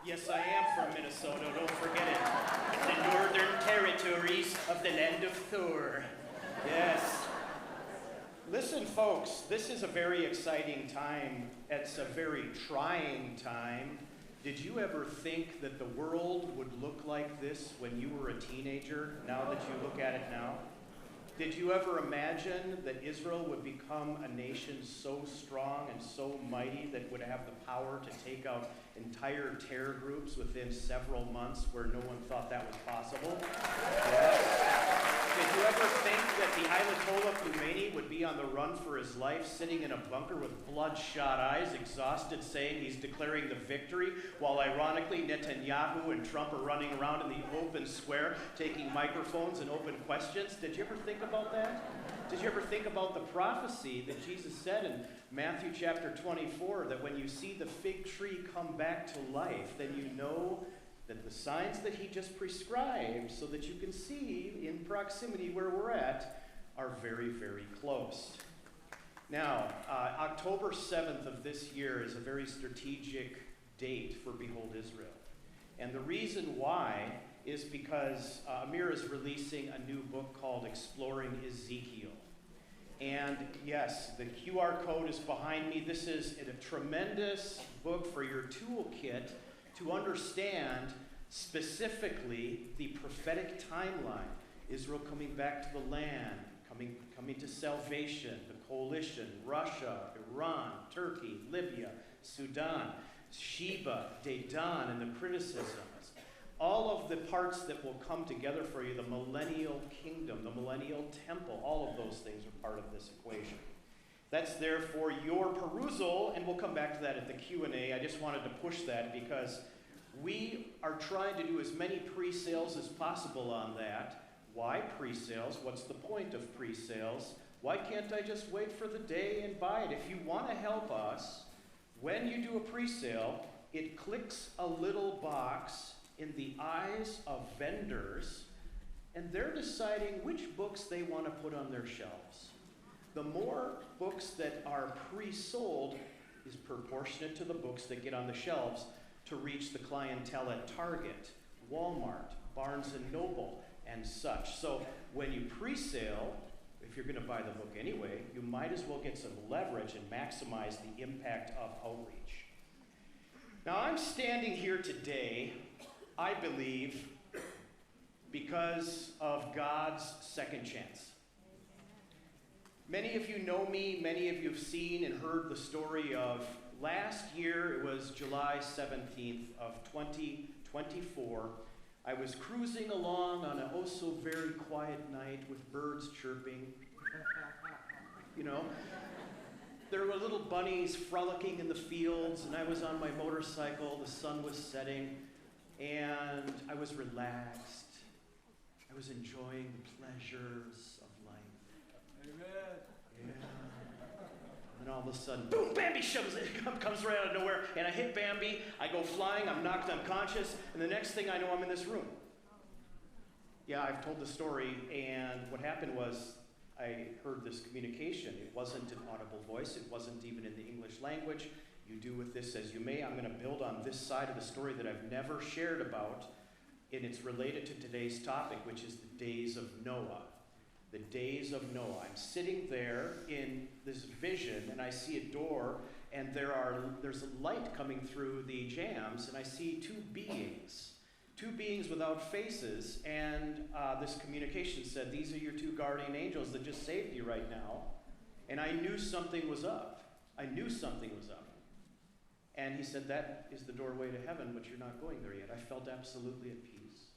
Yes, I am from Minnesota, don't forget it. The northern territories of the land of Thor. Yes. Listen, folks, this is a very exciting time. It's a very trying time. Did you ever think that the world would look like this when you were a teenager, now that you look at it now? Did you ever imagine that Israel would become a nation so strong and so mighty that would have the power to take out entire terror groups within several months where no one thought that was possible? Yes. Did you ever think that the Ayatollah Khomeini would be on the run for his life, sitting in a bunker with bloodshot eyes, exhausted, saying he's declaring the victory, while ironically Netanyahu and Trump are running around in the open square, taking microphones and open questions? Did you ever think about that? Did you ever think about the prophecy that Jesus said in Matthew chapter 24, that when you see the fig tree come back to life, then you know that the signs that he just prescribed, so that you can see in proximity where we're at, are very, very close. Now, October 7th of this year is a very strategic date for Behold Israel. And the reason why is because Amir is releasing a new book called Exploring Ezekiel. And yes, the QR code is behind me. This is a tremendous book for your toolkit to understand specifically the prophetic timeline. Israel coming back to the land, coming to salvation, the coalition, Russia, Iran, Turkey, Libya, Sudan, Sheba, Dedan, and the criticisms. All of the parts that will come together for you, the millennial kingdom, the millennial temple, all of those things are part of this equation. That's there for your perusal, and we'll come back to that at the Q&A. I just wanted to push that because we are trying to do as many pre-sales as possible on that. Why pre-sales? What's the point of pre-sales? Why can't I just wait for the day and buy it? If you want to help us, when you do a pre-sale, it clicks a little box in the eyes of vendors, and they're deciding which books they want to put on their shelves. The more books that are pre-sold is proportionate to the books that get on the shelves to reach the clientele at Target, Walmart, Barnes & Noble, and such. So when you pre-sale, if you're going to buy the book anyway, you might as well get some leverage and maximize the impact of outreach. Now, I'm standing here today, I believe, because of God's second chance. Many of you know me, many of you have seen and heard the story of last year. It was July 17th of 2024. I was cruising along on a oh-so-very quiet night with birds chirping. You know, there were little bunnies frolicking in the fields, and I was on my motorcycle. The sun was setting, and I was relaxed. I was enjoying the pleasures of life. Amen. Yeah. And all of a sudden, boom, Bambi comes right out of nowhere, and I hit Bambi, I go flying, I'm knocked unconscious, and the next thing I know, I'm in this room. Yeah, I've told the story, and what happened was I heard this communication. It wasn't an audible voice, it wasn't even in the English language. You do with this as you may. I'm going to build on this side of the story that I've never shared about, and it's related to today's topic, which is the days of Noah. The days of Noah. I'm sitting there in this vision, and I see a door, and there's a light coming through the jambs, and I see two beings without faces, and this communication said, these are your two guardian angels that just saved you right now. And I knew something was up. And he said, that is the doorway to heaven, but you're not going there yet. I felt absolutely at peace.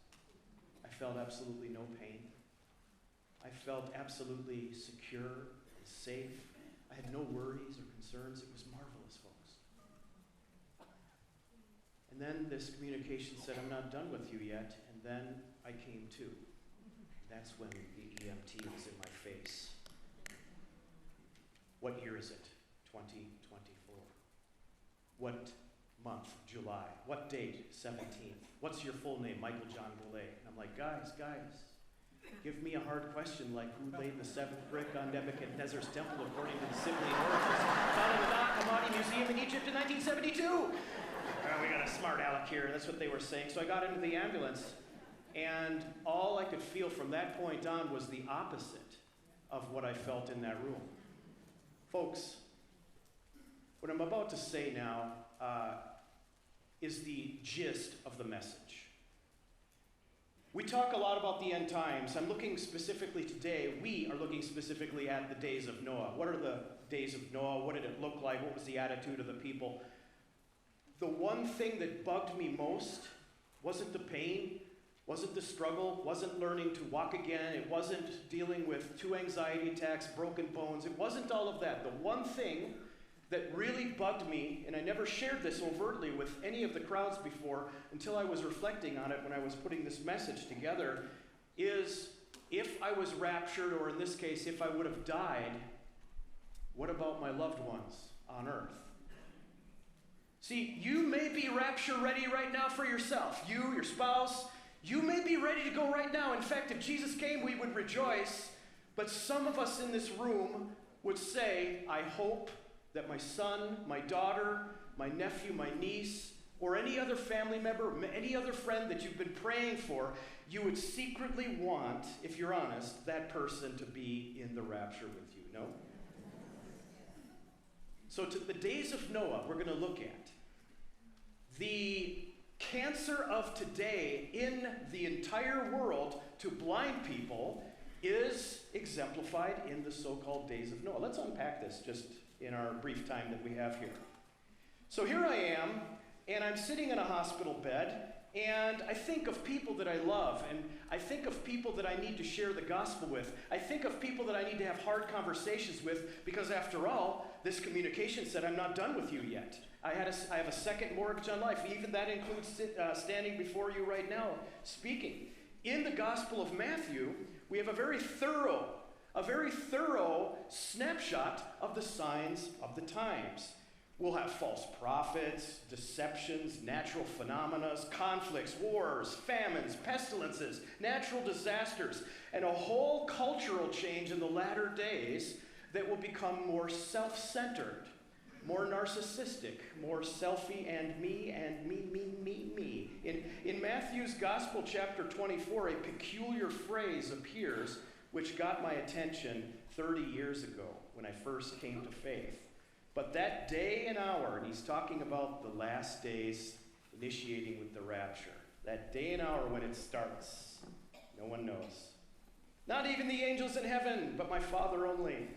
I felt absolutely no pain. I felt absolutely secure and safe. I had no worries or concerns. It was marvelous, folks. And then this communication said, I'm not done with you yet. And then I came to. That's when the EMT was in my face. What year is it? 2024. What month? July. What date? 17th. What's your full name? Michael John Golay. And I'm like, guys, give me a hard question like who laid the seventh brick on Nebuchadnezzar's temple according to the Sibley oracles found in the Nag Hammadi Museum in Egypt in 1972. we got a smart aleck here. That's what they were saying. So I got into the ambulance, and all I could feel from that point on was the opposite of what I felt in that room. Folks, what I'm about to say now is the gist of the message. We talk a lot about the end times. I'm looking specifically today, we are looking specifically at the days of Noah. What are the days of Noah? What did it look like? What was the attitude of the people? The one thing that bugged me most wasn't the pain, wasn't the struggle, wasn't learning to walk again, it wasn't dealing with 2 anxiety attacks, broken bones, it wasn't all of that. The one thing that really bugged me, and I never shared this overtly with any of the crowds before until I was reflecting on it when I was putting this message together, is if I was raptured, or in this case, if I would have died, what about my loved ones on earth? See, you may be rapture ready right now for yourself. You, your spouse, you may be ready to go right now. In fact, if Jesus came, we would rejoice. But some of us in this room would say, I hope that my son, my daughter, my nephew, my niece, or any other family member, any other friend that you've been praying for, you would secretly want, if you're honest, that person to be in the rapture with you, no? So to the days of Noah, we're going to look at. The cancer of today in the entire world to blind people is exemplified in the so-called days of Noah. Let's unpack this just in our brief time that we have here. So here I am, and I'm sitting in a hospital bed, and I think of people that I love, and I think of people that I need to share the gospel with. I think of people that I need to have hard conversations with, because after all, this communication said I'm not done with you yet. I have a second mortgage on life. Even that includes standing before you right now speaking. In the Gospel of Matthew, we have a very thorough snapshot of the signs of the times. We'll have false prophets, deceptions, natural phenomena, conflicts, wars, famines, pestilences, natural disasters, and a whole cultural change in the latter days that will become more self-centered, more narcissistic, more selfie and me. In Matthew's Gospel, chapter 24, a peculiar phrase appears which got my attention 30 years ago when I first came to faith. But that day and hour, and he's talking about the last days initiating with the rapture, that day and hour when it starts, no one knows. Not even the angels in heaven, but my Father only.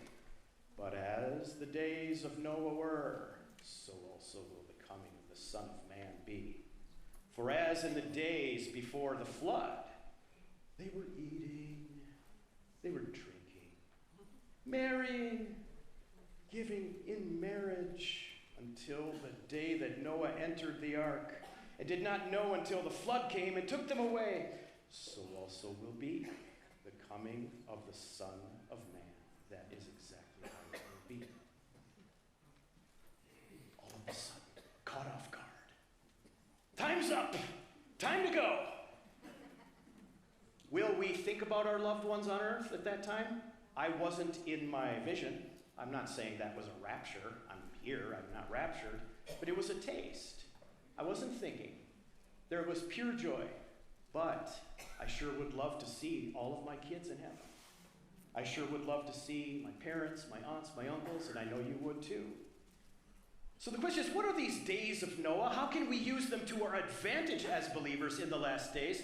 But as the days of Noah were, so also will the coming of the Son of Man be. For as in the days before the flood, they were eating, they were drinking, marrying, giving in marriage, until the day that Noah entered the ark, and did not know until the flood came and took them away. So also will be the coming of the Son of Man. That is exactly how it will be. All of a sudden, caught off guard. Time's up. Time to go. Will we think about our loved ones on earth at that time? I wasn't in my vision. I'm not saying that was a rapture. I'm here. I'm not raptured. But it was a taste. I wasn't thinking. There was pure joy. But I sure would love to see all of my kids in heaven. I sure would love to see my parents, my aunts, my uncles, and I know you would too. So the question is, what are these days of Noah? How can we use them to our advantage as believers in the last days?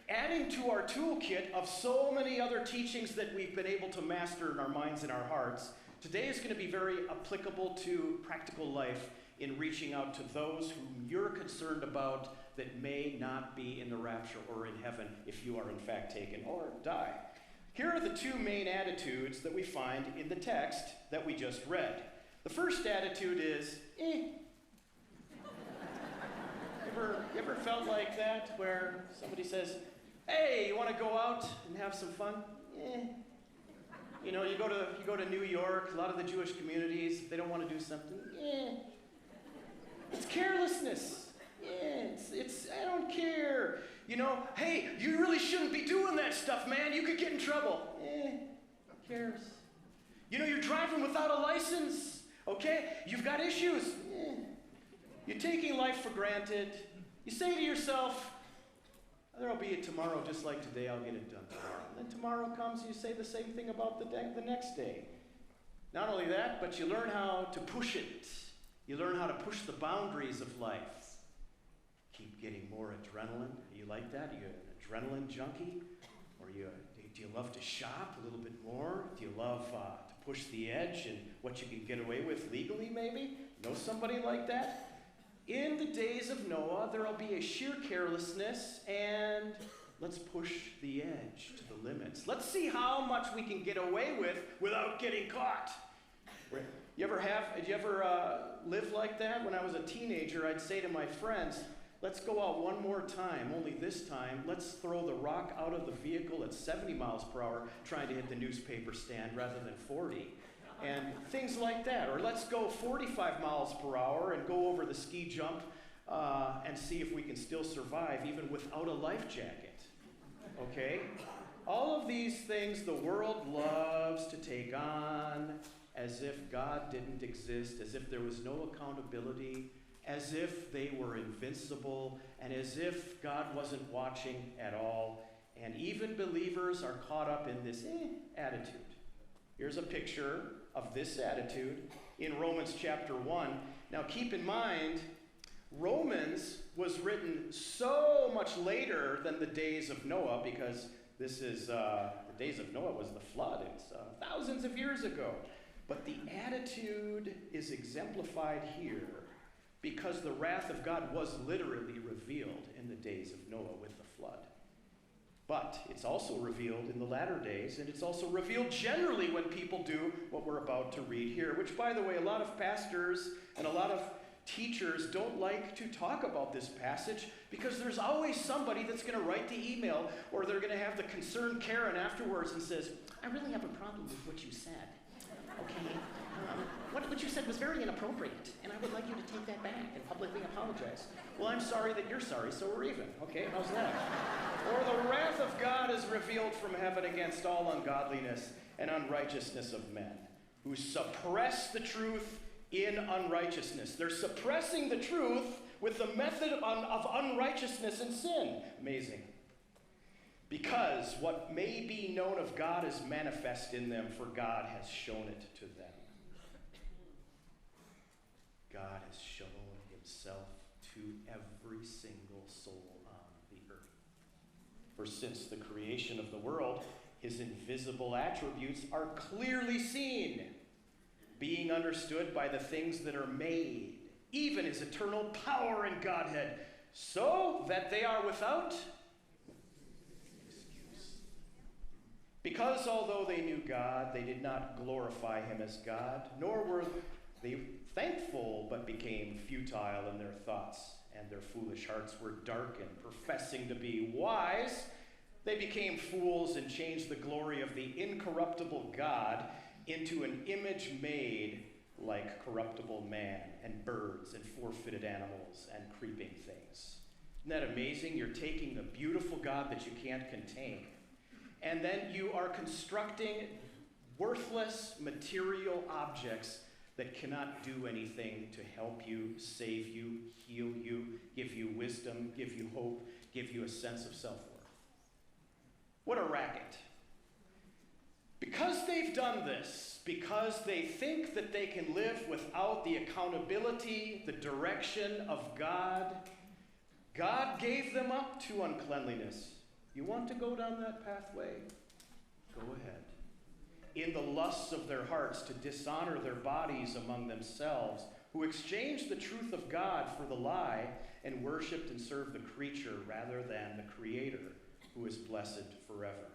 Adding to our toolkit of so many other teachings that we've been able to master in our minds and our hearts, today is going to be very applicable to practical life in reaching out to those whom you're concerned about that may not be in the rapture or in heaven if you are in fact taken or die. Here are the two main attitudes that we find in the text that we just read. The first attitude is, You ever felt like that, where somebody says, hey, you want to go out and have some fun? You know, you go to New York, a lot of the Jewish communities, if they don't want to do something, It's carelessness. It's I don't care. You know, hey, you really shouldn't be doing that stuff, man. You could get in trouble. Who cares? You know, you're driving without a license, okay? You've got issues. You're taking life for granted. You say to yourself, there'll be a tomorrow just like today, I'll get it done tomorrow. And then tomorrow comes, you say the same thing about the next day. Not only that, but you learn how to push it. You learn how to push the boundaries of life. Keep getting more adrenaline. You like that? You're an adrenaline junkie? Or do you love to shop a little bit more? Do you love to push the edge and what you can get away with legally, maybe? Know somebody like that? In the days of Noah, there will be a sheer carelessness, and let's push the edge to the limits. Let's see how much we can get away with without getting caught. Did you ever live like that? When I was a teenager, I'd say to my friends, let's go out one more time, only this time, let's throw the rock out of the vehicle at 70 miles per hour, trying to hit the newspaper stand rather than 40. And things like that. Or let's go 45 miles per hour and go over the ski jump and see if we can still survive even without a life jacket. Okay? All of these things the world loves to take on as if God didn't exist, as if there was no accountability, as if they were invincible, and as if God wasn't watching at all. And even believers are caught up in this attitude. Here's a picture of this attitude in Romans chapter 1. Now keep in mind, Romans was written so much later than the days of Noah, because this is, the days of Noah was the flood. It's thousands of years ago. But the attitude is exemplified here because the wrath of God was literally revealed in the days of Noah with the flood. But it's also revealed in the latter days, and it's also revealed generally when people do what we're about to read here, which, by the way, a lot of pastors and a lot of teachers don't like to talk about this passage because there's always somebody that's going to write the email, or they're going to have the concerned Karen afterwards and says, I really have a problem with what you said. Okay, what you said was very inappropriate, and I would like you to take that back and publicly apologize. Well, I'm sorry that you're sorry, so we're even. Okay, how's that? Or the wrath of God is revealed from heaven against all ungodliness and unrighteousness of men, who suppress the truth in unrighteousness. They're suppressing the truth with the method of unrighteousness and sin. Amazing. Because what may be known of God is manifest in them, for God has shown it to them. God has shown himself to every single soul on the earth. For since the creation of the world, his invisible attributes are clearly seen, being understood by the things that are made, even his eternal power and Godhead, so that they are without because although they knew God, they did not glorify him as God, nor were they thankful, but became futile in their thoughts, and their foolish hearts were darkened. Professing to be wise, they became fools and changed the glory of the incorruptible God into an image made like corruptible man and birds and four-footed animals and creeping things. Isn't that amazing? You're taking the beautiful God that you can't contain, and then you are constructing worthless material objects that cannot do anything to help you, save you, heal you, give you wisdom, give you hope, give you a sense of self-worth. What a racket. Because they've done this, because they think that they can live without the accountability, the direction of God, God gave them up to uncleanliness. You want to go down that pathway? Go ahead. In the lusts of their hearts, to dishonor their bodies among themselves, who exchanged the truth of God for the lie and worshipped and served the creature rather than the Creator, who is blessed forever.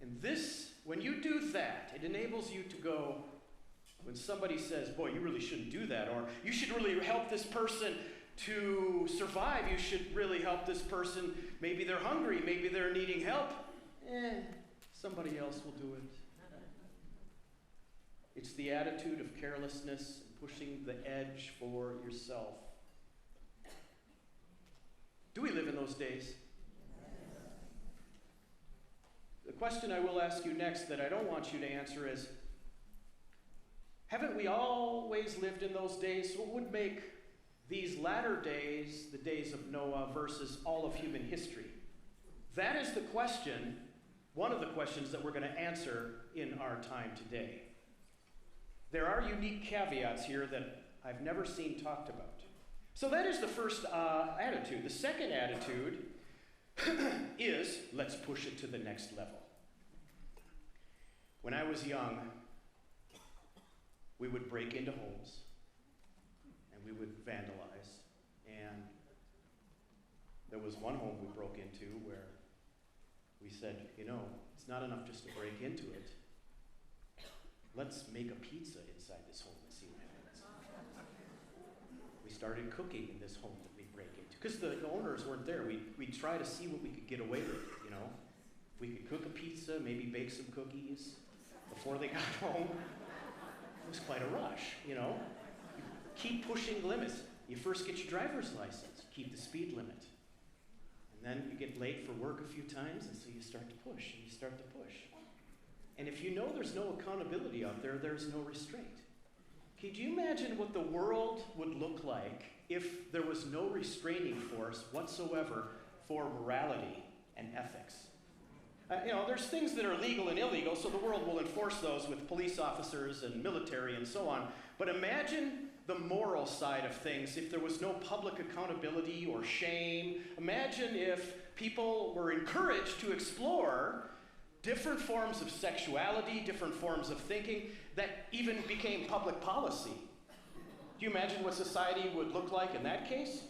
And this, when you do that, it enables you to go, when somebody says, boy, you really shouldn't do that, or you should really help this person to survive, you should really help this person, maybe they're hungry, maybe they're needing help, somebody else will do it. It's the attitude of carelessness and pushing the edge for yourself. Do we live in those days? The question I will ask you next that I don't want you to answer is, haven't we always lived in those days? What would make these latter days, the days of Noah versus all of human history? That is the question, one of the questions that we're going to answer in our time today. There are unique caveats here that I've never seen talked about. So that is the first attitude. The second attitude is, let's push it to the next level. When I was young, we would break into homes and we would vandalize. And there was one home we broke into where we said, it's not enough just to break into it. Let's make a pizza inside this home and see what happens. We started cooking in this home that we break into. Because the owners weren't there. We'd try to see what we could get away with, We could cook a pizza, maybe bake some cookies before they got home. It was quite a rush, You keep pushing the limits. You first get your driver's license. Keep the speed limit. And then you get late for work a few times, and so you start to push, and you start to push. And if you know there's no accountability out there, there's no restraint. Could you imagine what the world would look like if there was no restraining force whatsoever for morality and ethics? There's things that are legal and illegal, so the world will enforce those with police officers and military and so on. But imagine the moral side of things if there was no public accountability or shame. Imagine if people were encouraged to explore different forms of sexuality, different forms of thinking, that even became public policy. Do you imagine what society would look like in that case?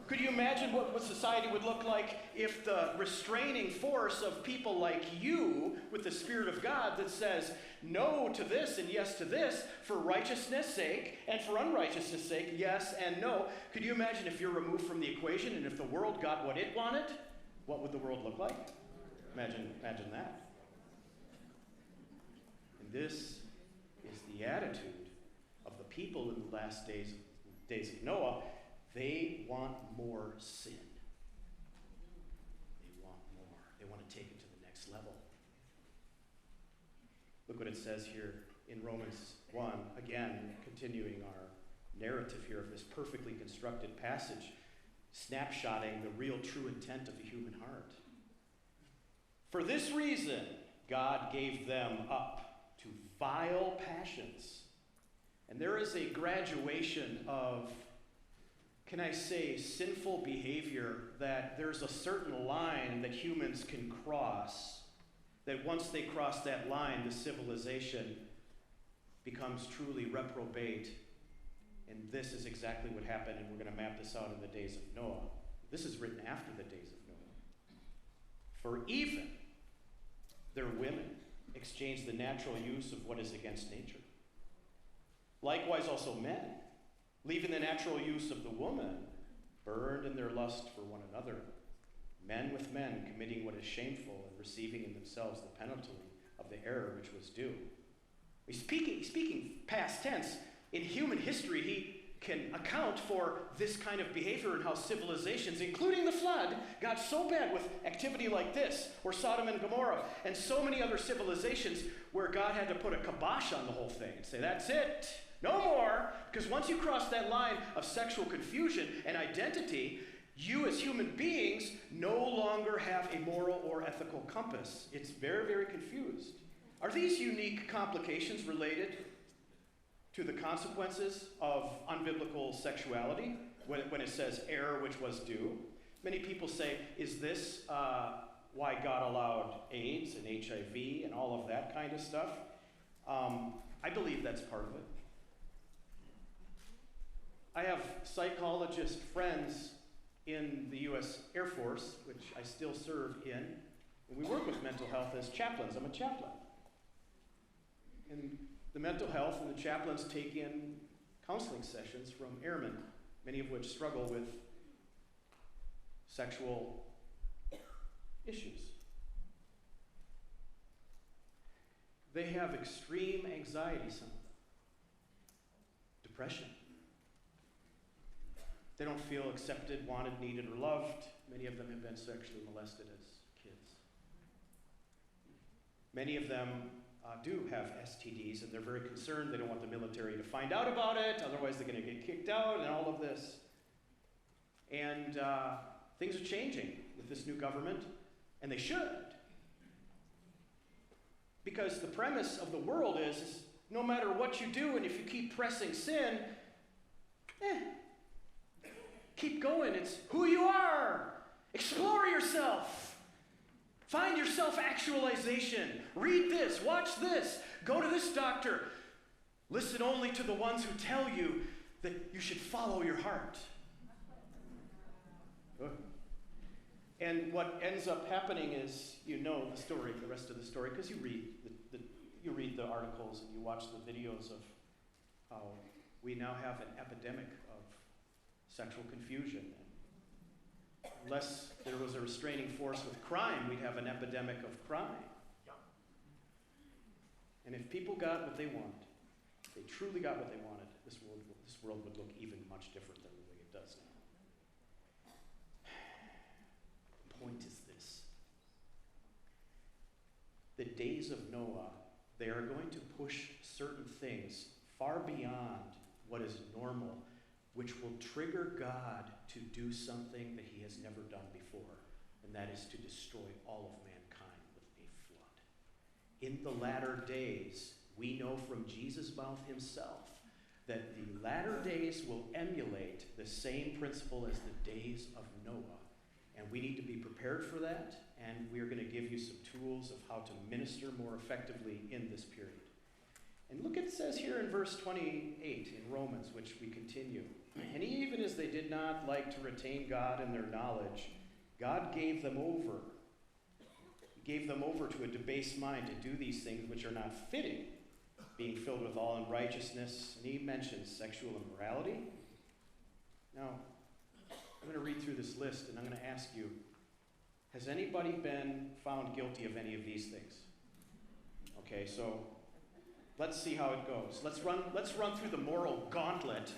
Could you imagine what society would look like if the restraining force of people like you, with the Spirit of God that says no to this and yes to this, for righteousness' sake and for unrighteousness' sake, yes and no. Could you imagine if you're removed from the equation and if the world got what it wanted, what would the world look like? Imagine that. And this is the attitude of the people in the last days of Noah. They want more sin. They want more. They want to take it to the next level. Look what it says here in Romans 1, again, continuing our narrative here of this perfectly constructed passage, snapshotting the real true intent of the human heart. For this reason, God gave them up to vile passions. And there is a graduation of, can I say, sinful behavior that there's a certain line that humans can cross, that once they cross that line, the civilization becomes truly reprobate. And this is exactly what happened, and we're going to map this out in the days of Noah. This is written after the days of Noah. For even their women exchanged the natural use of what is against nature. Likewise also men, leaving the natural use of the woman, burned in their lust for one another, men with men committing what is shameful and receiving in themselves the penalty of the error which was due. He's speaking past tense. In human history, he can account for this kind of behavior and how civilizations, including the flood, got so bad with activity like this, or Sodom and Gomorrah, and so many other civilizations where God had to put a kibosh on the whole thing and say, that's it, no more, because once you cross that line of sexual confusion and identity, you as human beings no longer have a moral or ethical compass. It's very, very confused. Are these unique complications related to the consequences of unbiblical sexuality, when it says error which was due? Many people say, is this why God allowed AIDS and HIV and all of that kind of stuff? I believe that's part of it. I have psychologist friends in the U.S. Air Force, which I still serve in, and we work with mental health as chaplains. I'm a chaplain. And the mental health and the chaplains take in counseling sessions from airmen, many of which struggle with sexual issues. They have extreme anxiety, some of them. Depression. They don't feel accepted, wanted, needed, or loved. Many of them have been sexually molested as kids. Many of them do have STDs, and they're very concerned. They don't want the military to find out about it, otherwise they're going to get kicked out and all of this. And things are changing with this new government, and they should. Because the premise of the world is no matter what you do, and if you keep pressing sin, keep going. It's who you are. Explore yourself. Find your self-actualization. Read this. Watch this. Go to this doctor. Listen only to the ones who tell you that you should follow your heart. And what ends up happening is, you know the story, the rest of the story, because you read the articles and you watch the videos of how we now have an epidemic of sexual confusion. And unless there was a restraining force with crime, we'd have an epidemic of crime. And if people got what they wanted, if they truly got what they wanted, this world would look even much different than the way it does now. The point is this. The days of Noah, they are going to push certain things far beyond what is normal, which will trigger God to do something that he has never done before, and that is to destroy all of mankind with a flood. In the latter days, we know from Jesus' mouth himself that the latter days will emulate the same principle as the days of Noah. And we need to be prepared for that, and we're going to give you some tools of how to minister more effectively in this period. And look, it says here in verse 28 in Romans, which we continue. And even as they did not like to retain God in their knowledge, God gave them over. He gave them over to a debased mind to do these things which are not fitting, being filled with all unrighteousness. And he mentions sexual immorality. Now, I'm going to read through this list, and I'm going to ask you, has anybody been found guilty of any of these things? Okay, so let's see how it goes. Let's run through the moral gauntlet,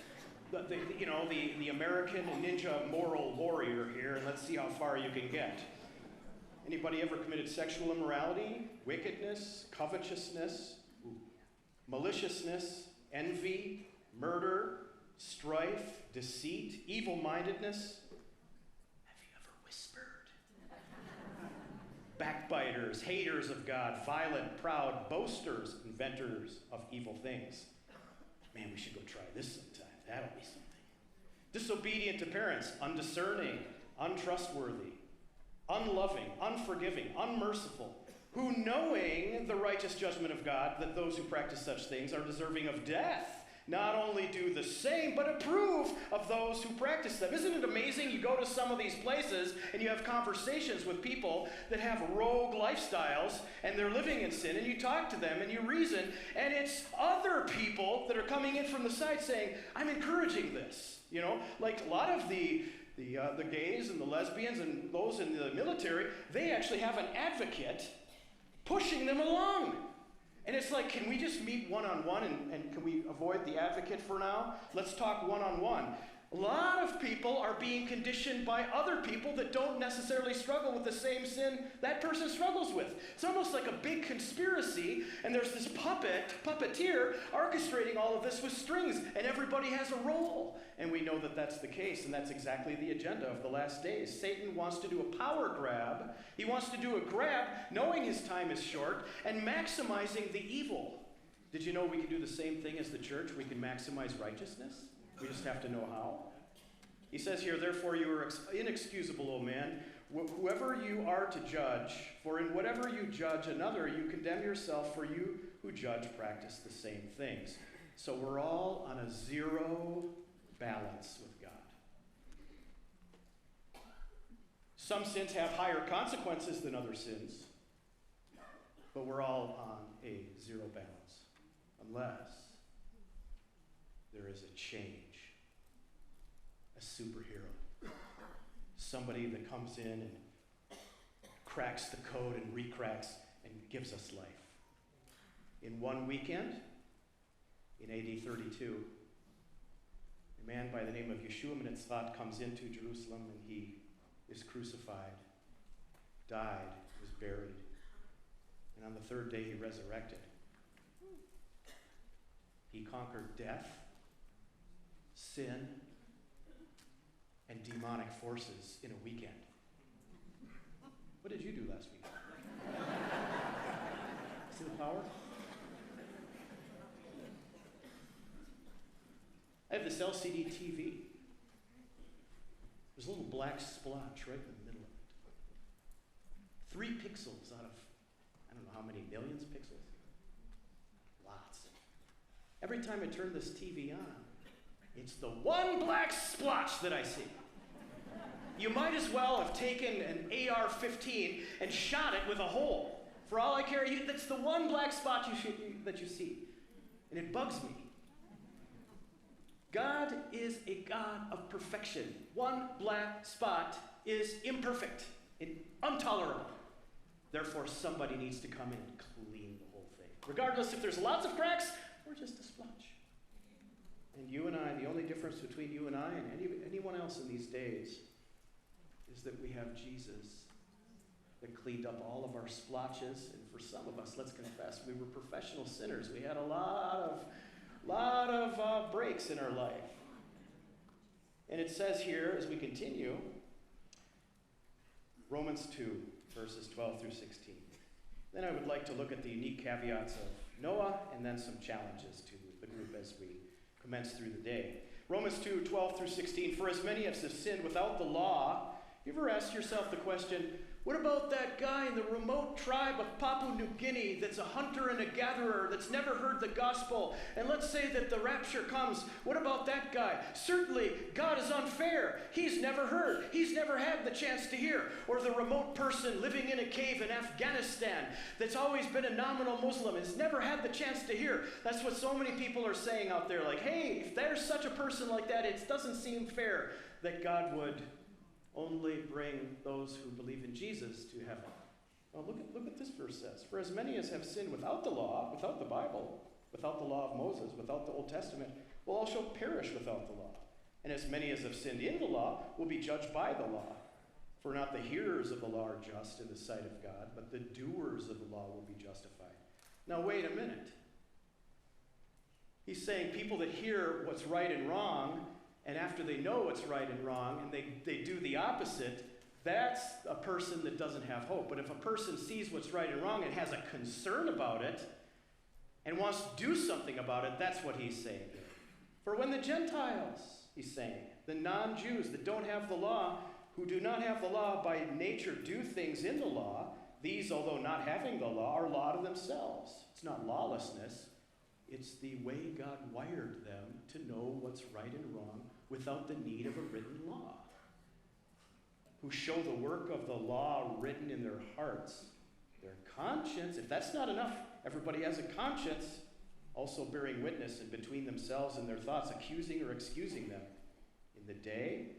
the American ninja moral warrior here, and let's see how far you can get. Anybody ever committed sexual immorality, wickedness, covetousness, maliciousness, envy, murder, strife, deceit, evil-mindedness? Have you ever whispered? Backbiters, haters of God, violent, proud, boasters, inventors of evil things. Man, we should go try this sometime. That'll be something. Disobedient to parents, undiscerning, untrustworthy, unloving, unforgiving, unmerciful, who knowing the righteous judgment of God, that those who practice such things are deserving of death, not only do the same, but approve of those who practice them. Isn't it amazing? You go to some of these places and you have conversations with people that have rogue lifestyles and they're living in sin, and you talk to them and you reason, and it's other people that are coming in from the side saying, I'm encouraging this. You know, like a lot of the gays and the lesbians and those in the military, they actually have an advocate pushing them along. And it's like, can we just meet one-on-one and can we avoid the advocate for now? Let's talk one-on-one. A lot of people are being conditioned by other people that don't necessarily struggle with the same sin that person struggles with. It's almost like a big conspiracy, and there's this puppeteer orchestrating all of this with strings, and everybody has a role. And we know that that's the case, and that's exactly the agenda of the last days. Satan wants to do a power grab. He wants to do a grab, knowing his time is short, and maximizing the evil. Did you know we can do the same thing as the church? We can maximize righteousness. We just have to know how. He says here, therefore you are inexcusable, O man, whoever you are to judge, for in whatever you judge another, you condemn yourself, for you who judge practice the same things. So we're all on a zero balance with God. Some sins have higher consequences than other sins, but we're all on a zero balance, unless there is a change, a superhero, somebody that comes in and cracks the code and recracks and gives us life. In one weekend, in AD 32, a man by the name of Yeshua Menitzrat comes into Jerusalem, and he is crucified, died, was buried, and on the third day he resurrected. He conquered death, sin, and demonic forces in a weekend. What did you do last week? See the power? I have this LCD TV. There's a little black splotch right in the middle of it. 3 pixels out of, I don't know how many millions of pixels. Lots. Every time I turn this TV on, it's the one black splotch that I see. You might as well have taken an AR-15 and shot it with a hole. For all I care, that's the one black spot that you see. And it bugs me. God is a God of perfection. One black spot is imperfect and intolerable. Therefore, somebody needs to come in and clean the whole thing. Regardless if there's lots of cracks or just a splotch. And you and I, the only difference between you and I and anyone else in these days is that we have Jesus that cleaned up all of our splotches. And for some of us, let's confess, we were professional sinners. We had a lot of breaks in our life. And it says here, as we continue, Romans 2, verses 12 through 16. Then I would like to look at the unique caveats of Noah and then some challenges to the group as we commence through the day. Romans 2, 12 through 16. For as many as have sinned without the law, you ever asked yourself the question, what about that guy in the remote tribe of Papua New Guinea that's a hunter and a gatherer that's never heard the gospel? And let's say that the rapture comes. What about that guy? Certainly, God is unfair. He's never heard. He's never had the chance to hear. Or the remote person living in a cave in Afghanistan that's always been a nominal Muslim and has never had the chance to hear. That's what so many people are saying out there. Like, hey, if there's such a person like that, it doesn't seem fair that God would only bring those who believe in Jesus to heaven. Well, look what this verse says. For as many as have sinned without the law, without the Bible, without the law of Moses, without the Old Testament, will also perish without the law. And as many as have sinned in the law will be judged by the law. For not the hearers of the law are just in the sight of God, but the doers of the law will be justified. Now wait a minute. He's saying people that hear what's right and wrong, and after they know what's right and wrong, and they do the opposite, that's a person that doesn't have hope. But if a person sees what's right and wrong and has a concern about it, and wants to do something about it, that's what he's saying here. For when the Gentiles, he's saying, the non-Jews that don't have the law, who do not have the law by nature do things in the law, these, although not having the law, are law to themselves. It's not lawlessness. It's the way God wired them to know what's right and wrong without the need of a written law. Who show the work of the law written in their hearts, their conscience. If that's not enough, everybody has a conscience, also bearing witness, and between themselves and their thoughts, accusing or excusing them in the day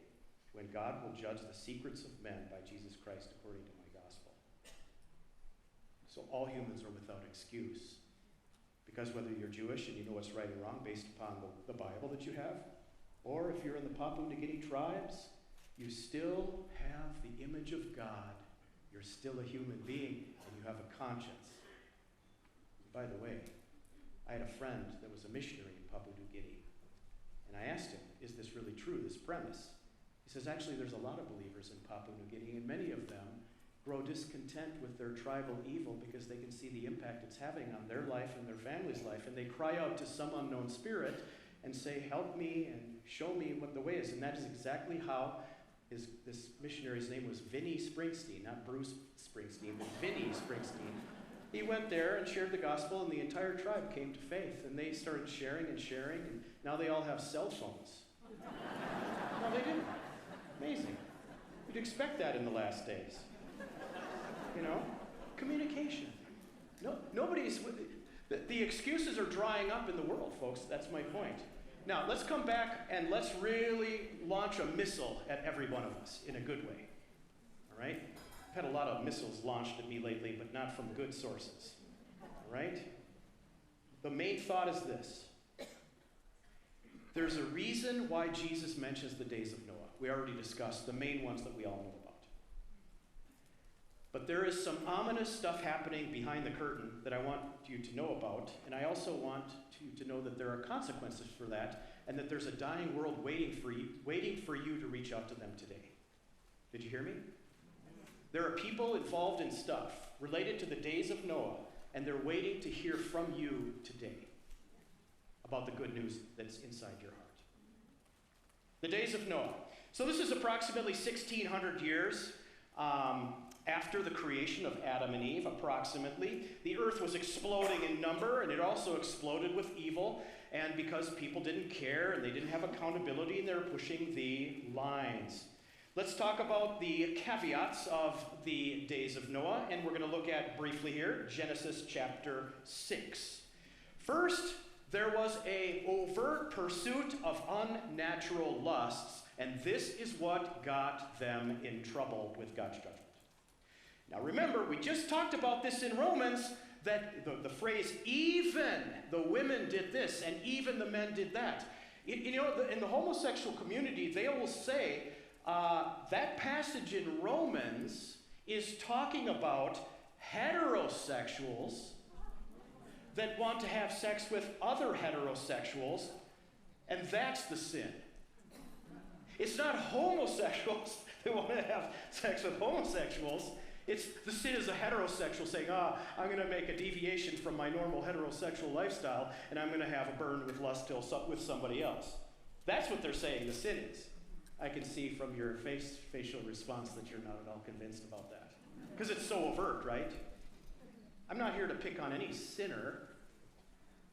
when God will judge the secrets of men by Jesus Christ according to my gospel. So all humans are without excuse. Because whether you're Jewish and you know what's right and wrong based upon the Bible that you have, or if you're in the Papua New Guinea tribes, you still have the image of God. You're still a human being, and you have a conscience. And by the way, I had a friend that was a missionary in Papua New Guinea, and I asked him, is this really true, this premise? He says, actually, there's a lot of believers in Papua New Guinea, and many of them grow discontent with their tribal evil because they can see the impact it's having on their life and their family's life, and they cry out to some unknown spirit and say, help me and show me what the way is. And that is exactly how this missionary's name was Vinny Springsteen, not Bruce Springsteen, but Vinny Springsteen. He went there and shared the gospel, and the entire tribe came to faith, and they started sharing, and now they all have cell phones. No, they didn't. Amazing. You'd expect that in the last days. You know, communication. No, nobody's. The excuses are drying up in the world, folks. That's my point. Now, let's come back and let's really launch a missile at every one of us in a good way. All right? I've had a lot of missiles launched at me lately, but not from good sources. All right? The main thought is this. There's a reason why Jesus mentions the days of Noah. We already discussed the main ones that we all know about. But there is some ominous stuff happening behind the curtain that I want you to know about, and I also want you to know that there are consequences for that, and that there's a dying world waiting for you to reach out to them today. Did you hear me? There are people involved in stuff related to the days of Noah, and they're waiting to hear from you today about the good news that's inside your heart. The days of Noah. So this is approximately 1,600 years after the creation of Adam and Eve, approximately. The earth was exploding in number, and it also exploded with evil, and because people didn't care and they didn't have accountability, and they were pushing the lines. Let's talk about the caveats of the days of Noah, and we're going to look at briefly here Genesis chapter 6. First, there was an overt pursuit of unnatural lusts, and this is what got them in trouble with God's judgment. Now remember, we just talked about this in Romans, that the phrase, even the women did this, and even the men did that. In the homosexual community, they will say, that passage in Romans is talking about heterosexuals that want to have sex with other heterosexuals, and that's the sin. It's not homosexuals that want to have sex with homosexuals. The sin is a heterosexual saying, I'm going to make a deviation from my normal heterosexual lifestyle, and I'm going to have a burn with lust with somebody else. That's what they're saying the sin is. I can see from your facial response that you're not at all convinced about that. Because it's so overt, right? I'm not here to pick on any sinner.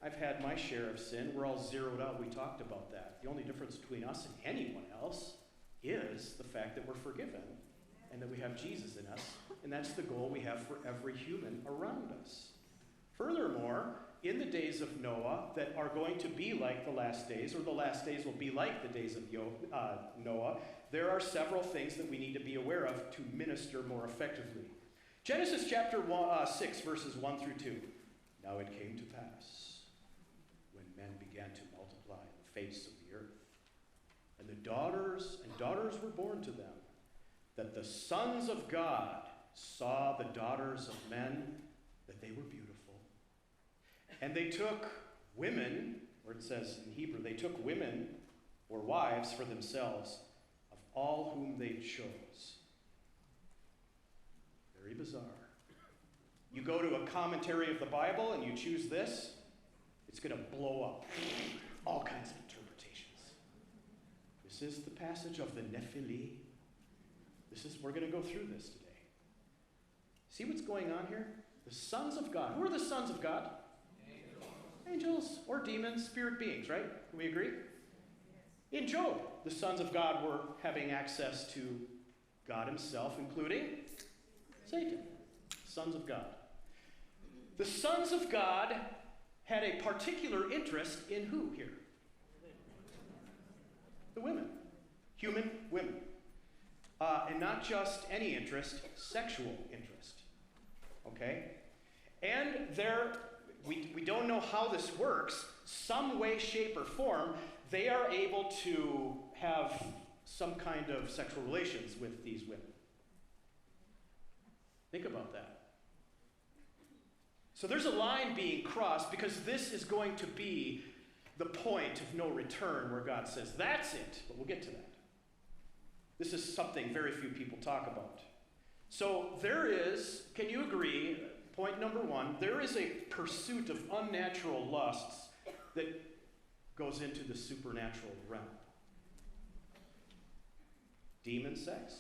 I've had my share of sin. We're all zeroed out. We talked about that. The only difference between us and anyone else is the fact that we're forgiven and that we have Jesus in us. And that's the goal we have for every human around us. Furthermore, in the days of Noah that are going to be like the last days, or the last days will be like the days of Noah, there are several things that we need to be aware of to minister more effectively. Genesis chapter 6, verses 1 through 2. Now it came to pass, when men began to multiply on the face of the earth, and daughters were born to them, that the sons of God saw the daughters of men, that they were beautiful. And they took women, or it says in Hebrew, they took women or wives for themselves of all whom they chose. Very bizarre. You go to a commentary of the Bible and you choose this, it's going to blow up. All kinds of interpretations. This is the passage of the Nephilim. We're going to go through this today. See what's going on here? The sons of God. Who are the sons of God? Angels or demons, spirit beings, right? Can we agree? In Job, the sons of God were having access to God himself, including Satan. Sons of God. The sons of God had a particular interest in who here? The women. Human women. And not just any interest, sexual interest. Okay? And we don't know how this works. Some way, shape, or form, they are able to have some kind of sexual relations with these women. Think about that. So there's a line being crossed because this is going to be the point of no return where God says, that's it. But we'll get to that. This is something very few people talk about. So there is, can you agree, point number one, there is a pursuit of unnatural lusts that goes into the supernatural realm. Demon sex.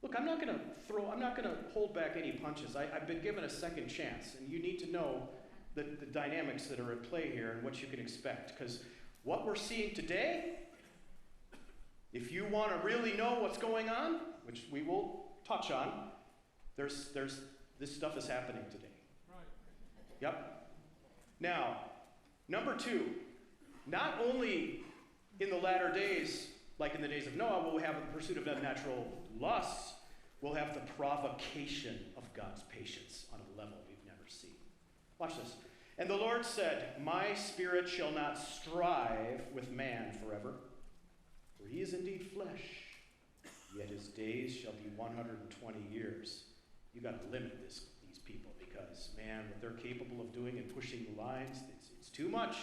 Look, I'm not going to hold back any punches. I've been given a second chance, and you need to know the dynamics that are at play here and what you can expect. Because what we're seeing today, if you want to really know what's going on, which we will touch on, this stuff is happening today. Right. Yep. Now, number two, not only in the latter days, like in the days of Noah, we'll have the pursuit of unnatural lusts, we'll have the provocation of God's patience on a level we've never seen. Watch this. And the Lord said, my spirit shall not strive with man forever, for he is indeed flesh, yet his days shall be 120 years. You got to limit these people because, man, what they're capable of doing and pushing the lines, it's too much.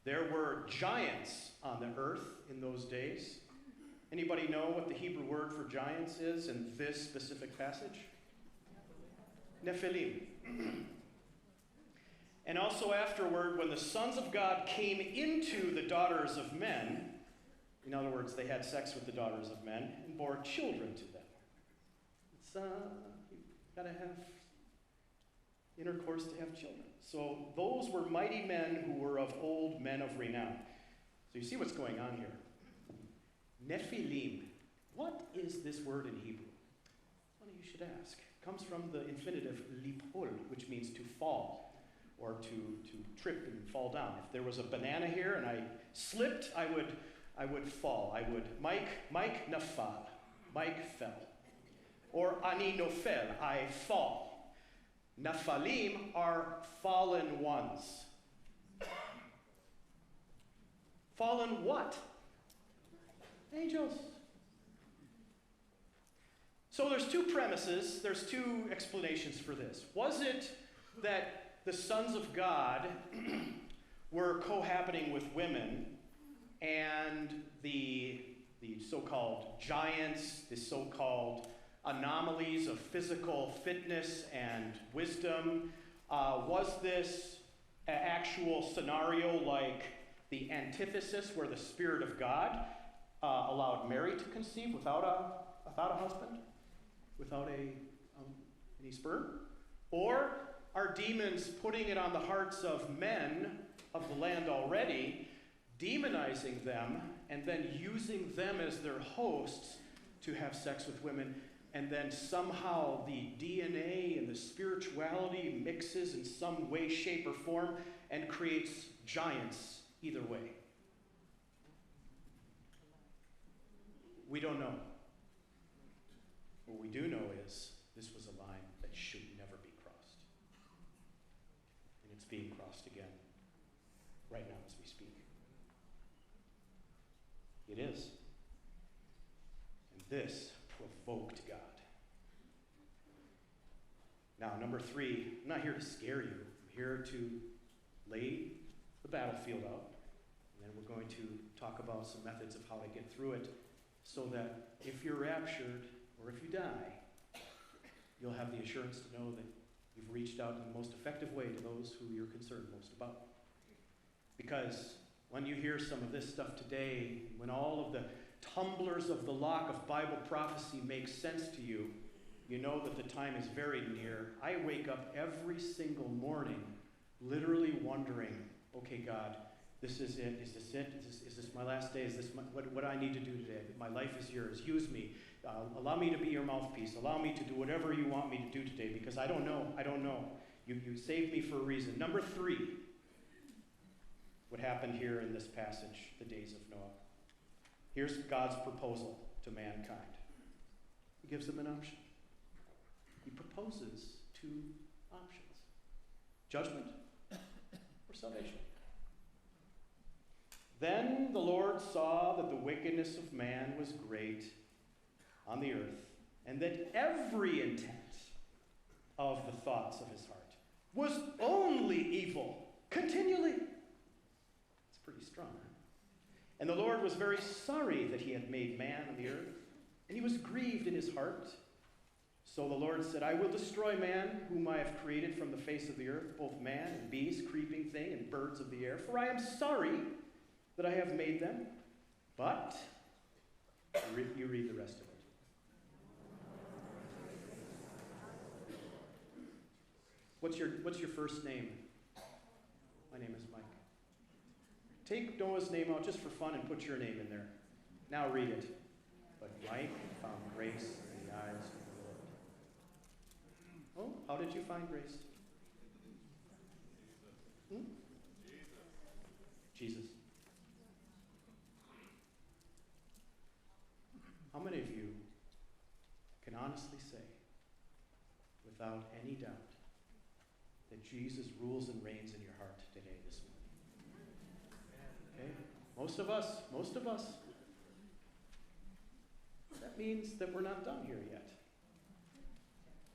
There were giants on the earth in those days. Anybody know what the Hebrew word for giants is in this specific passage? Nephilim. And also afterward, when the sons of God came into the daughters of men, in other words, they had sex with the daughters of men and bore children to them. It's, you've got to have intercourse to have children. So those were mighty men who were of old, men of renown. So you see what's going on here. Nephilim. What is this word in Hebrew? Funny you should ask. It comes from the infinitive lipol, which means to fall or to trip and fall down. If there was a banana here and I slipped, I would fall. I would, Mike nafal. Mike fell. Or ani nofel, I fall. Nephilim are fallen ones. Fallen what? Angels. So there's two premises, there's two explanations for this. Was it that the sons of God were cohabiting with women and the so-called giants, the so-called anomalies of physical fitness and wisdom? Was this an actual scenario like the antithesis where the Spirit of God allowed Mary to conceive without a husband, without any sperm? Or are demons putting it on the hearts of men of the land already, demonizing them, and then using them as their hosts to have sex with women, and then somehow the DNA and the spirituality mixes in some way, shape, or form and creates giants either way? We don't know. What we do know is this was a line that should never be crossed. And it's being crossed again right now as we speak. It is. And this provoked God. Now, number 3, I'm not here to scare you. I'm here to lay the battlefield out. And then we're going to talk about some methods of how to get through it so that if you're raptured or if you die, you'll have the assurance to know that you've reached out in the most effective way to those who you're concerned most about. Because when you hear some of this stuff today, when all of the tumblers of the lock of Bible prophecy make sense to you, you know that the time is very near. I wake up every single morning literally wondering, okay, God, this is it. Is this it? Is this my last day? Is this what I need to do today? My life is yours. Use me. Allow me to be your mouthpiece. Allow me to do whatever you want me to do today because I don't know. I don't know. You saved me for a reason. Number 3, what happened here in this passage, the days of Noah. Here's God's proposal to mankind. He gives them an option. He proposes 2 options. Judgment or salvation. Then the Lord saw that the wickedness of man was great on the earth, and that every intent of the thoughts of his heart was only evil, continually. It's pretty strong, huh? And the Lord was very sorry that he had made man on the earth, and he was grieved in his heart. So the Lord said, I will destroy man, whom I have created from the face of the earth, both man and beast, creeping thing, and birds of the air, for I am sorry that I have made them. But, you read the rest of it. What's your first name? My name is Mike. Take Noah's name out just for fun and put your name in there. Now read it. But Mike found grace in the eyes of the Lord. Oh, how did you find grace? Jesus. How many of you can honestly say, without any doubt, that Jesus rules and reigns in your heart today, this morning? Okay? Most of us. that means that we're not done here yet.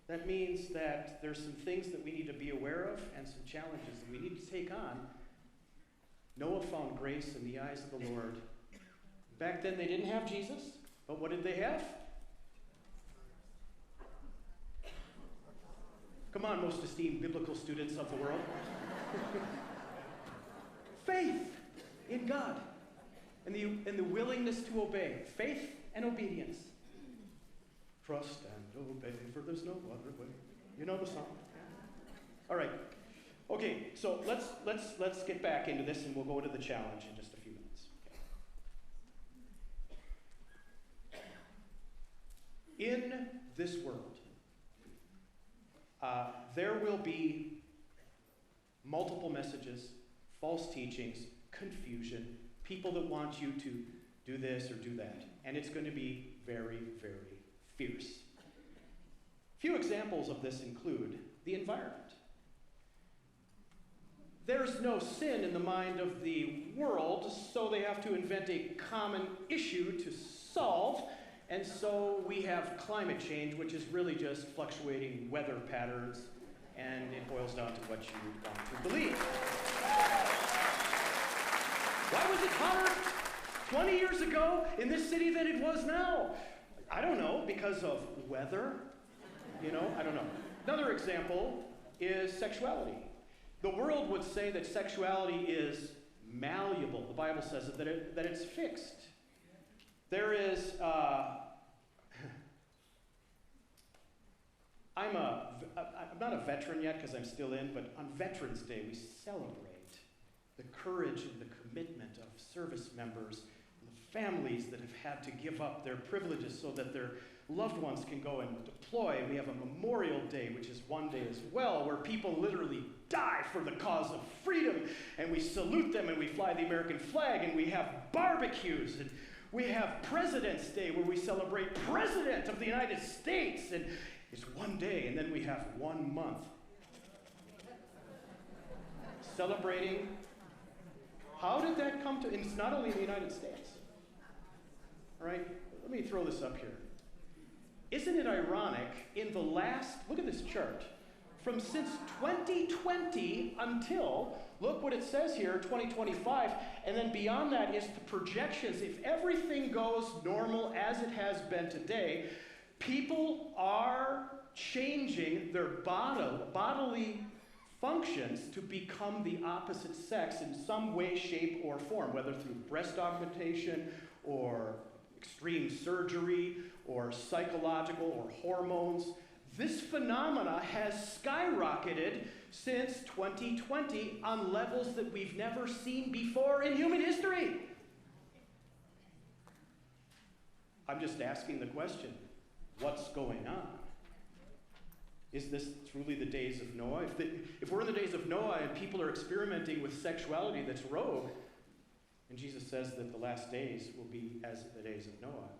That means that there's some things that we need to be aware of and some challenges that we need to take on. Noah found grace in the eyes of the Lord. Back then they didn't have Jesus, but what did they have? Come on, most esteemed biblical students of the world. Faith in God and the willingness to obey. Faith and obedience. Trust and obey, for there's no other way. You know the song. All right. Okay, so let's get back into this, and we'll go to the challenge in just a few minutes. Okay. In this world, there will be multiple messages, false teachings, confusion, people that want you to do this or do that, and it's going to be very, very fierce. Few examples of this include the environment. There's no sin in the mind of the world, so they have to invent a common issue to solve, and so we have climate change, which is really just fluctuating weather patterns, and it boils down to what you want to believe. Why was it hotter 20 years ago in this city than it was now? I don't know, because of weather? I don't know. Another example is sexuality. The world would say that sexuality is malleable. The Bible says that it's fixed. There is, I'm not a veteran yet because I'm still in, but on Veterans Day we celebrate the courage and the commitment of service members and the families that have had to give up their privileges so that their loved ones can go and deploy. We have a Memorial Day, which is one day as well, where people literally die for the cause of freedom, and we salute them, and we fly the American flag, and we have barbecues, and we have President's Day, where we celebrate President of the United States, and it's one day, and then we have 1 month celebrating. How did that come to? And it's not only in the United States. All right, let me throw this up here. Isn't it ironic, in the last, look at this chart, from since 2020 until, look what it says here, 2025, and then beyond that is the projections. If everything goes normal as it has been today, people are changing their bodily functions to become the opposite sex in some way, shape, or form, whether through breast augmentation or extreme surgery or psychological or hormones. This phenomena has skyrocketed since 2020 on levels that we've never seen before in human history. I'm just asking the question, what's going on? Is this truly the days of Noah? If we're in the days of Noah and people are experimenting with sexuality that's rogue, and Jesus says that the last days will be as the days of Noah,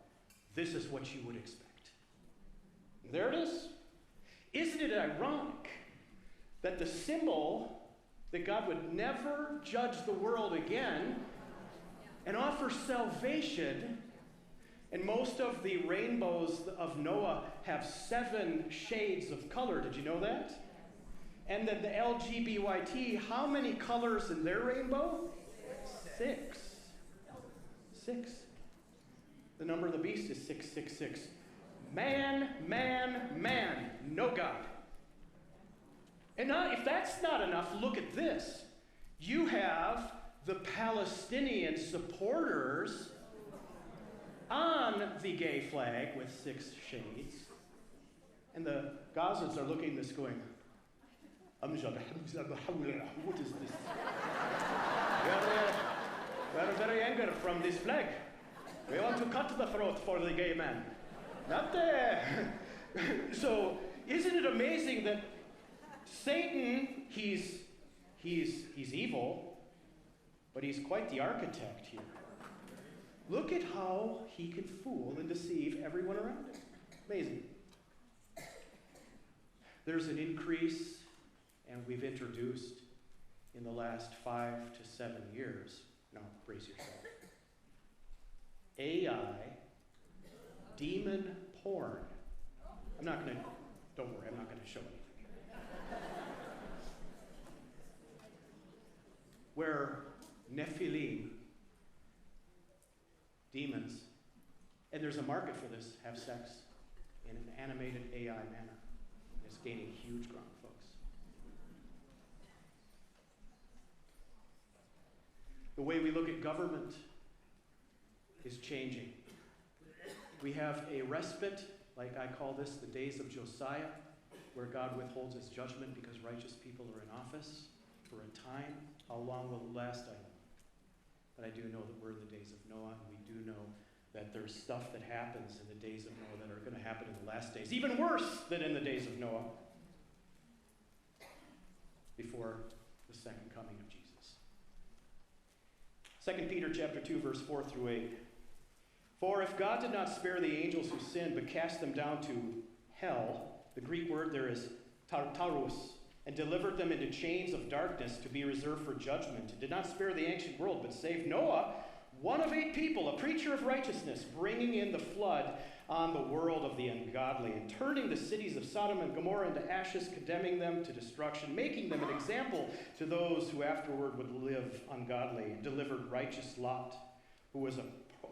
this is what you would expect. There it is. Isn't it ironic that the symbol that God would never judge the world again and offer salvation, and most of the rainbows of Noah have 7 shades of color. Did you know that? And then the LGBT, how many colors in their rainbow? 6. 6. The number of the beast is 666. Man, man, man, no God. And if that's not enough, look at this. You have the Palestinian supporters on the gay flag with 6 shades. And the Gazans are looking at this going, what is this? We are very angry from this flag. We want to cut the throat for the gay man. Not there. So, isn't it amazing that Satan, he's evil, but he's quite the architect here. Look at how he can fool and deceive everyone around him. Amazing. There's an increase, and we've introduced in the last 5 to 7 years, now brace yourself, AI demon porn. Don't worry, I'm not going to show anything. Where Nephilim, demons, and there's a market for this, have sex in an animated AI manner. It's gaining huge ground, folks. The way we look at government is changing. We have a respite, like I call this the days of Josiah, where God withholds his judgment because righteous people are in office for a time. How long will it last? I don't know. But I do know that we're in the days of Noah, and we do know that there's stuff that happens in the days of Noah that are going to happen in the last days, even worse than in the days of Noah, before the second coming of Jesus. 2 Peter chapter 2, verse 4 through 8. For if God did not spare the angels who sinned, but cast them down to hell, the Greek word there is tartarus, and delivered them into chains of darkness to be reserved for judgment, and did not spare the ancient world, but saved Noah, one of 8 people, a preacher of righteousness, bringing in the flood on the world of the ungodly, and turning the cities of Sodom and Gomorrah into ashes, condemning them to destruction, making them an example to those who afterward would live ungodly, and delivered righteous Lot, who was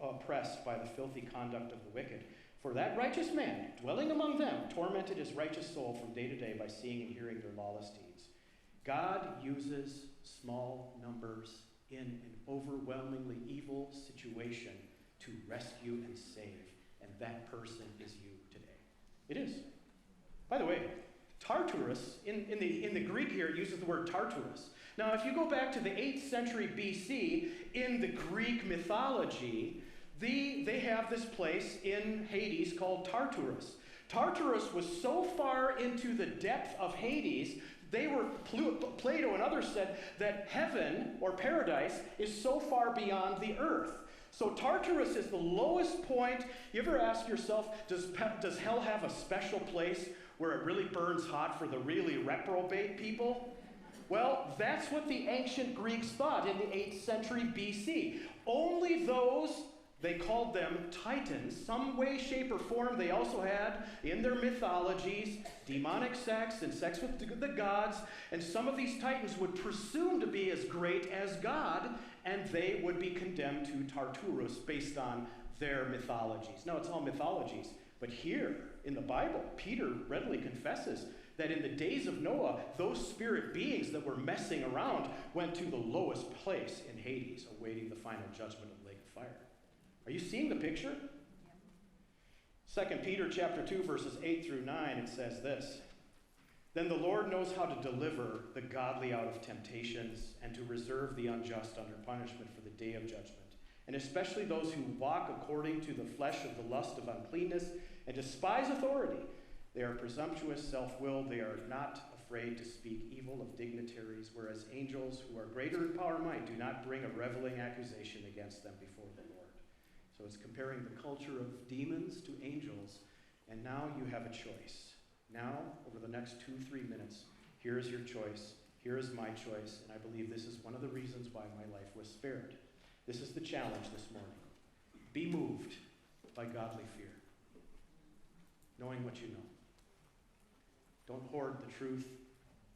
oppressed by the filthy conduct of the wicked. For that righteous man, dwelling among them, tormented his righteous soul from day to day by seeing and hearing their lawless deeds. God uses small numbers in an overwhelmingly evil situation to rescue and save. And that person is you today. It is. By the way, Tartarus, in the Greek here, it uses the word Tartarus. Now, if you go back to the 8th century BC, in the Greek mythology, they have this place in Hades called Tartarus. Tartarus was so far into the depth of Hades, Plato and others said that heaven, or paradise, is so far beyond the earth. So Tartarus is the lowest point. You ever ask yourself, does hell have a special place where it really burns hot for the really reprobate people? Well, that's what the ancient Greeks thought in the 8th century BC. Only those, they called them titans, some way, shape, or form they also had in their mythologies, demonic sex and sex with the gods, and some of these titans would presume to be as great as God, and they would be condemned to Tartarus based on their mythologies. Now, it's all mythologies, but here in the Bible, Peter readily confesses that in the days of Noah, those spirit beings that were messing around went to the lowest place in Hades, awaiting the final judgment of the lake of fire. Are you seeing the picture? 2 Peter chapter 2, verses 8 through 9, it says this. Then the Lord knows how to deliver the godly out of temptations and to reserve the unjust under punishment for the day of judgment, and especially those who walk according to the flesh of the lust of uncleanness and despise authority. They are presumptuous, self-willed. They are not afraid to speak evil of dignitaries, whereas angels who are greater in power and might do not bring a reveling accusation against them before the Lord. So it's comparing the culture of demons to angels, and now you have a choice. Now, over the next 2-3 minutes, here is your choice. Here is my choice, and I believe this is one of the reasons why my life was spared. This is the challenge this morning. Be moved by godly fear, knowing what you know. Don't hoard the truth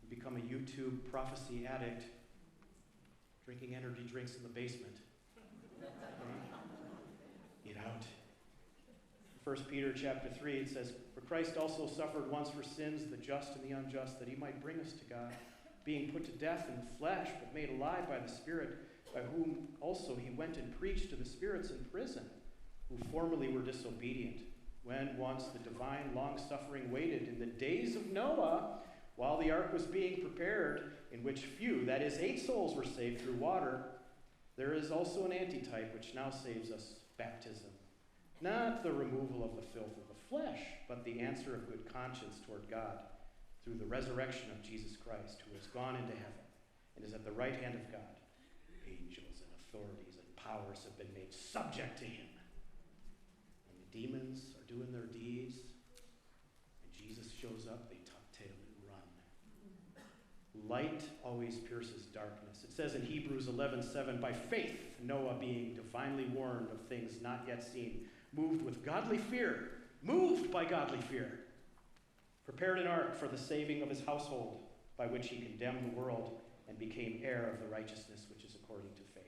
and become a YouTube prophecy addict, drinking energy drinks in the basement. Okay? Get out. 1 Peter chapter 3, it says, For Christ also suffered once for sins, the just and the unjust, that he might bring us to God, being put to death in the flesh, but made alive by the Spirit, by whom also he went and preached to the spirits in prison, who formerly were disobedient, when once the divine long-suffering waited in the days of Noah, while the ark was being prepared, in which few, that is 8 souls, were saved through water. There is also an antitype which now saves us, baptism. Not the removal of the filth of the flesh, but the answer of good conscience toward God through the resurrection of Jesus Christ, who has gone into heaven and is at the right hand of God. Angels and authorities and powers have been made subject to him. And the demons are doing their deeds, and Jesus shows up, they tuck tail and run. Light always pierces darkness. It says in Hebrews 11:7, by faith, Noah, being divinely warned of things not yet seen, moved with godly fear, moved by godly fear, prepared an ark for the saving of his household, by which he condemned the world and became heir of the righteousness which is according to faith.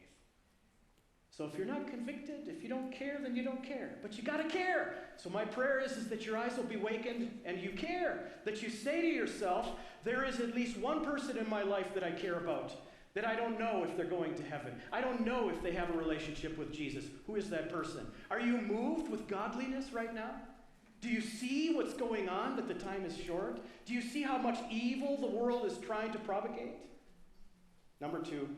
So if you're not convicted, if you don't care, then you don't care. But you got to care. So my prayer is that your eyes will be awakened and you care. That you say to yourself, there is at least one person in my life that I care about, that I don't know if they're going to heaven. I don't know if they have a relationship with Jesus. Who is that person? Are you moved with godliness right now? Do you see what's going on, that the time is short? Do you see how much evil the world is trying to propagate? Number 2,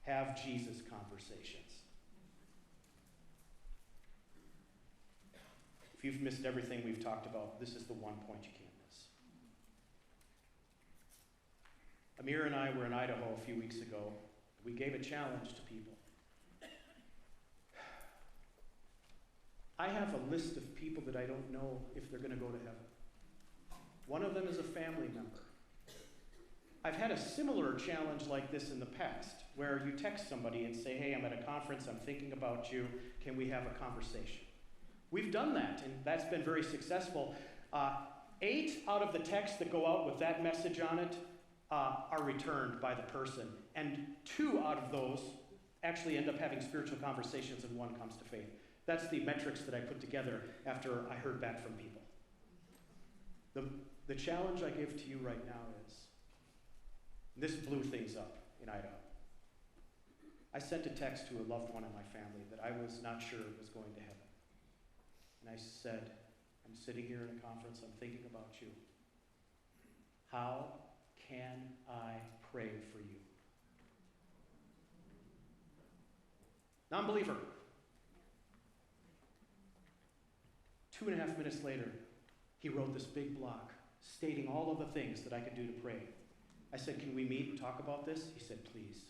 have Jesus conversations. If you've missed everything we've talked about, this is the one point you can't miss. Amir and I were in Idaho a few weeks ago. We gave a challenge to people. I have a list of people that I don't know if they're going to go to heaven. One of them is a family member. I've had a similar challenge like this in the past, where you text somebody and say, hey, I'm at a conference, I'm thinking about you, can we have a conversation? We've done that, and that's been very successful. 8 out of the texts that go out with that message on it are returned by the person, and 2 out of those actually end up having spiritual conversations, and 1 comes to faith. That's the metrics that I put together after I heard back from people. The challenge I give to you right now is, this blew things up in Idaho. I sent a text to a loved one in my family that I was not sure was going to heaven. And I said, I'm sitting here in a conference, I'm thinking about you. How can I pray for you? Non-believer. 2.5 minutes later, he wrote this big block stating all of the things that I could do to pray. I said, can we meet and talk about this? He said, please.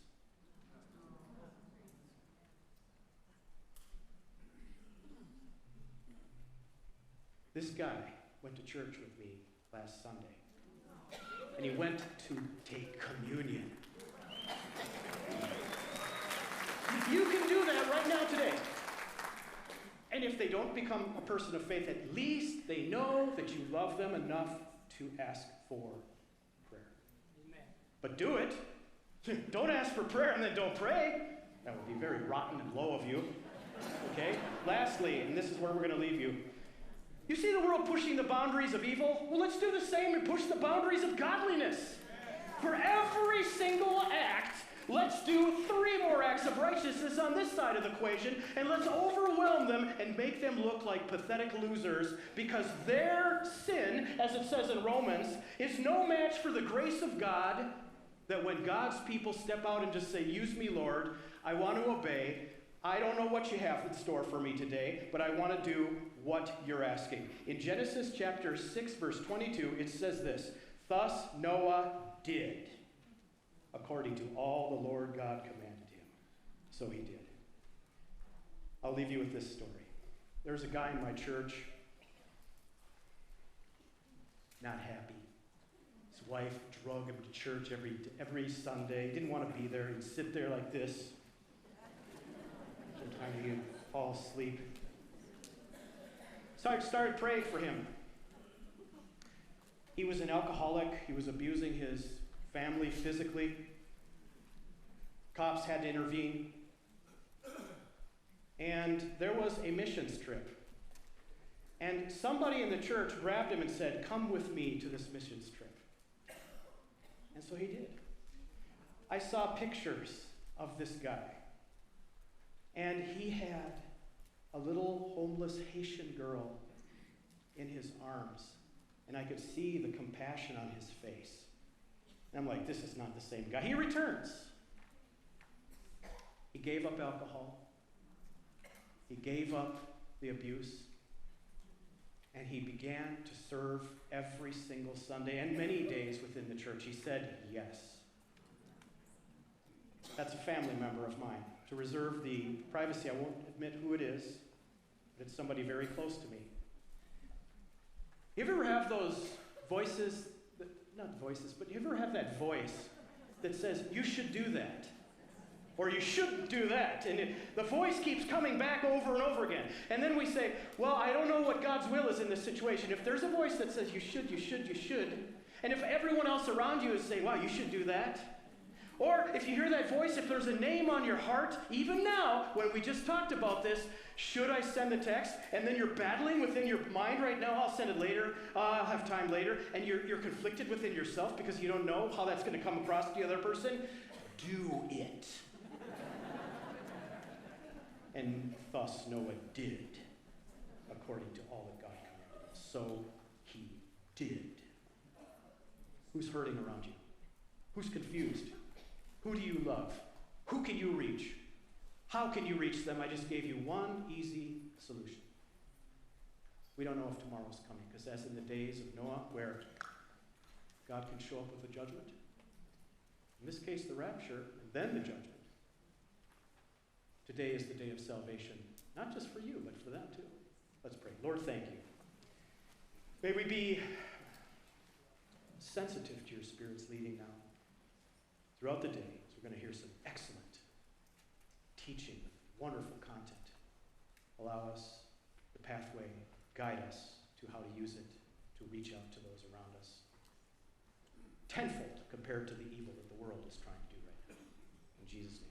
This guy went to church with me last Sunday, and he went to take communion. You can do that right now today. And if they don't become a person of faith, at least they know that you love them enough to ask for prayer. Amen. But do it. Don't ask for prayer and then don't pray. That would be very rotten and low of you. Okay? Lastly, and this is where we're going to leave you. You see the world pushing the boundaries of evil? Well, let's do the same and push the boundaries of godliness. For every single act, let's do 3 more acts of righteousness on this side of the equation, and let's overwhelm them and make them look like pathetic losers, because their sin, as it says in Romans, is no match for the grace of God, that when God's people step out and just say, use me, Lord, I want to obey. I don't know what you have in store for me today, but I want to do what you're asking. In Genesis chapter 6, verse 22, it says this, thus Noah did according to all the Lord God commanded him. So he did. I'll leave you with this story. There's a guy in my church, not happy. His wife drug him to church every Sunday. He didn't want to be there. He'd sit there like this. Sometimes he'd fall asleep. So I started praying for him. He was an alcoholic. He was abusing his family physically. Cops had to intervene. And there was a missions trip. And somebody in the church grabbed him and said, come with me to this missions trip. And so he did. I saw pictures of this guy. And he had a little homeless Haitian girl in his arms. And I could see the compassion on his face. And I'm like, this is not the same guy. He returns. He gave up alcohol. He gave up the abuse. And he began to serve every single Sunday and many days within the church. He said yes. That's a family member of mine. To reserve the privacy, I won't admit who it is, but it's somebody very close to me. You ever have those voices, not voices, but you ever have that voice that says, you should do that? Or you shouldn't do that. And the voice keeps coming back over and over again. And then we say, well, I don't know what God's will is in this situation. If there's a voice that says you should, and if everyone else around you is saying, wow, you should do that. Or if you hear that voice, if there's a name on your heart, even now, when we just talked about this, should I send the text? And then you're battling within your mind right now, I'll send it later, I'll have time later, and you're conflicted within yourself because you don't know how that's going to come across to the other person. Do it. And thus Noah did, according to all that God commanded him. So he did. Who's hurting around you? Who's confused? Who do you love? Who can you reach? How can you reach them? I just gave you one easy solution. We don't know if tomorrow's coming, because as in the days of Noah, where God can show up with a judgment, in this case the rapture, and then the judgment. Today is the day of salvation, not just for you, but for them too. Let's pray. Lord, thank you. May we be sensitive to your Spirit's leading now. Throughout the day, as we're going to hear some excellent teaching, wonderful content. Allow us the pathway, guide us to how to use it, to reach out to those around us. Tenfold compared to the evil that the world is trying to do right now. In Jesus' name.